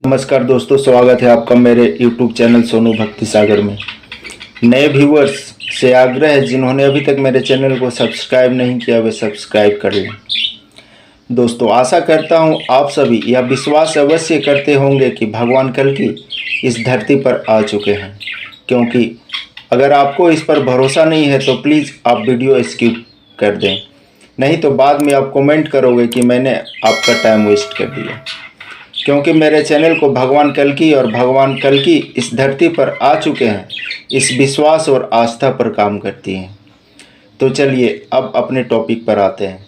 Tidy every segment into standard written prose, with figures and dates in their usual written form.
नमस्कार दोस्तों, स्वागत है आपका मेरे YouTube चैनल सोनू भक्ति सागर में। नए व्यूवर्स से आग्रह है, जिन्होंने अभी तक मेरे चैनल को सब्सक्राइब नहीं किया वे सब्सक्राइब कर लें। दोस्तों, आशा करता हूं आप सभी यह विश्वास अवश्य करते होंगे कि भगवान कल्कि इस धरती पर आ चुके हैं, क्योंकि अगर आपको इस पर भरोसा नहीं है तो प्लीज़ आप वीडियो स्किप कर दें, नहीं तो बाद में आप कमेंट करोगे कि मैंने आपका टाइम वेस्ट कर दिया। क्योंकि मेरे चैनल को भगवान कल्कि इस धरती पर आ चुके हैं, इस विश्वास और आस्था पर काम करती हैं। तो चलिए अब अपने टॉपिक पर आते हैं।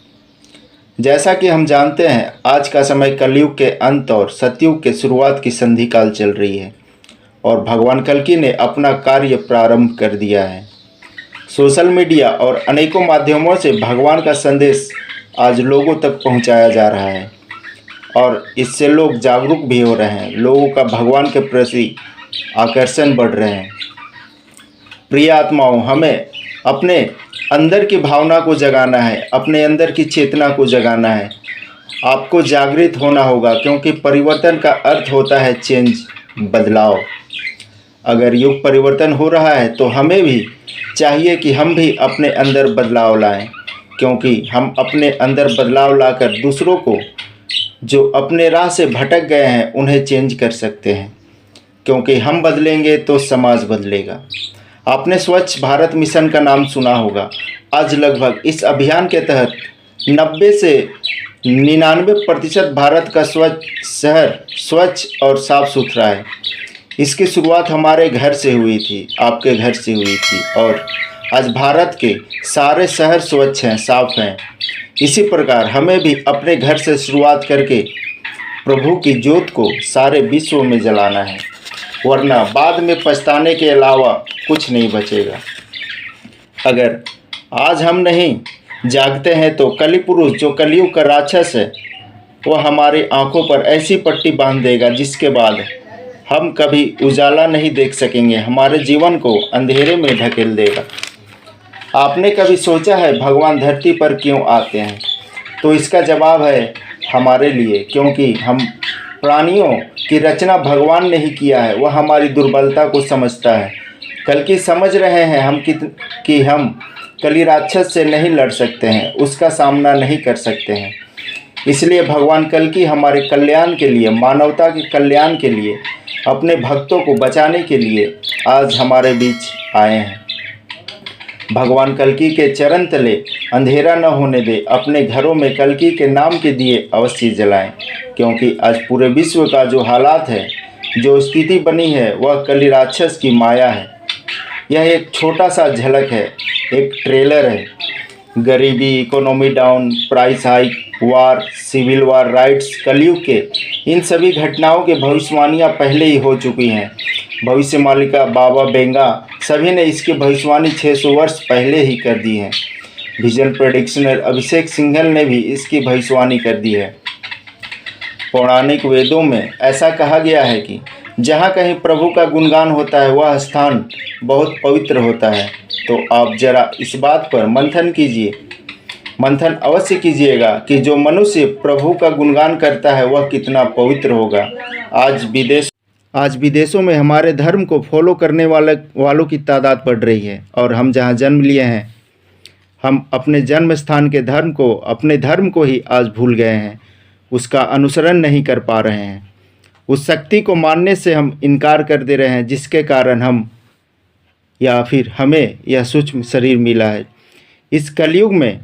जैसा कि हम जानते हैं, आज का समय कलयुग के अंत और सतयुग के शुरुआत की संधि काल चल रही है और भगवान कल्कि ने अपना कार्य प्रारंभ कर दिया है। सोशल मीडिया और अनेकों माध्यमों से भगवान का संदेश आज लोगों तक पहुंचाया जा रहा है और इससे लोग जागरूक भी हो रहे हैं। लोगों का भगवान के प्रति आकर्षण बढ़ रहे हैं। प्रिय आत्माओं, हमें अपने अंदर की भावना को जगाना है, अपने अंदर की चेतना को जगाना है। आपको जागृत होना होगा, क्योंकि परिवर्तन का अर्थ होता है चेंज, बदलाव। अगर युग परिवर्तन हो रहा है तो हमें भी चाहिए कि हम भी अपने अंदर बदलाव लाएं, क्योंकि हम अपने अंदर बदलाव लाकर दूसरों को जो अपने राह से भटक गए हैं उन्हें चेंज कर सकते हैं। क्योंकि हम बदलेंगे तो समाज बदलेगा। आपने स्वच्छ भारत मिशन का नाम सुना होगा। आज लगभग इस अभियान के तहत 90 से 99% भारत का शहर स्वच्छ और साफ सुथरा है। इसकी शुरुआत हमारे घर से हुई थी, आपके घर से हुई थी, और आज भारत के सारे शहर स्वच्छ हैं, साफ हैं। इसी प्रकार हमें भी अपने घर से शुरुआत करके प्रभु की ज्योत को सारे विश्व में जलाना है, वरना बाद में पछताने के अलावा कुछ नहीं बचेगा। अगर आज हम नहीं जागते हैं तो कली पुरुष, जो कलयुग का राक्षस है, वह हमारी आंखों पर ऐसी पट्टी बांध देगा जिसके बाद हम कभी उजाला नहीं देख सकेंगे, हमारे जीवन को अंधेरे में ढकेल देगा। आपने कभी सोचा है भगवान धरती पर क्यों आते हैं? तो इसका जवाब है हमारे लिए, क्योंकि हम प्राणियों की रचना भगवान ने ही किया है। वह हमारी दुर्बलता को समझता है। कल्कि समझ रहे हैं कि हम कली राक्षस से नहीं लड़ सकते हैं, उसका सामना नहीं कर सकते हैं। इसलिए भगवान कल्कि हमारे कल्याण के लिए, मानवता के कल्याण के लिए, अपने भक्तों को बचाने के लिए आज हमारे बीच आए हैं। भगवान कल्कि के चरण तले अंधेरा न होने दे। अपने घरों में कल्कि के नाम के दिए अवश्य जलाएं, क्योंकि आज पूरे विश्व का जो हालात है, जो स्थिति बनी है, वह कली राक्षस की माया है। यह एक छोटा सा झलक है, एक ट्रेलर है। गरीबी, इकोनॉमी डाउन, प्राइस हाइक, वार, सिविल वार, राइट्स, कलयुग के इन सभी घटनाओं के भविष्यवाणियाँ पहले ही हो चुकी हैं। भविष्य मालिका बाबा बेंगा सभी ने इसकी भविष्यवाणी 600 वर्ष पहले ही कर दी है। विजन प्रेडिक्शनर अभिषेक सिंघल ने भी इसकी भविष्यवाणी कर दी है। पौराणिक वेदों में ऐसा कहा गया है कि जहाँ कहीं प्रभु का गुणगान होता है वह स्थान बहुत पवित्र होता है। तो आप जरा इस बात पर मंथन अवश्य कीजिएगा कि जो मनुष्य प्रभु का गुणगान करता है वह कितना पवित्र होगा। आज विदेशों में हमारे धर्म को फॉलो करने वालों की तादाद बढ़ रही है, और हम जहाँ जन्म लिए हैं, हम अपने जन्म स्थान के धर्म को, अपने धर्म को ही आज भूल गए हैं, उसका अनुसरण नहीं कर पा रहे हैं। उस शक्ति को मानने से हम इनकार कर दे रहे हैं, जिसके कारण हमें यह सूक्ष्म शरीर मिला है। इस कलयुग में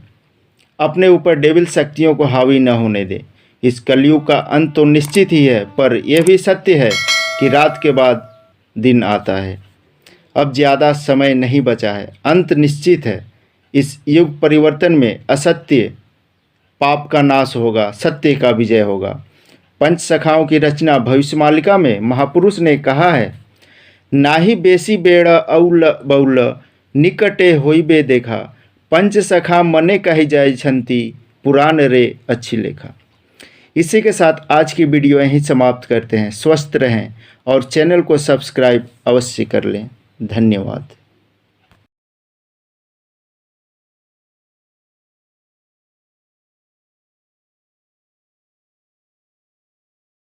अपने ऊपर डेविल शक्तियों को हावी न होने दे। इस कलयुग का अंत तो निश्चित ही है, पर यह भी सत्य है कि रात के बाद दिन आता है। अब ज़्यादा समय नहीं बचा है, अंत निश्चित है। इस युग परिवर्तन में असत्य, पाप का नाश होगा, सत्य का विजय होगा। पंच सखाओं की रचना भविष्यमालिका में महापुरुष ने कहा है, नाही बेसी बेड़ औल बौल निकटे होइबे देखा, पंच सखा मने कही जाय छंती, पुराण रे अच्छी लेखा। इसी के साथ आज की वीडियो यहीं समाप्त करते हैं। स्वस्थ रहें और चैनल को सब्सक्राइब अवश्य कर लें। धन्यवाद।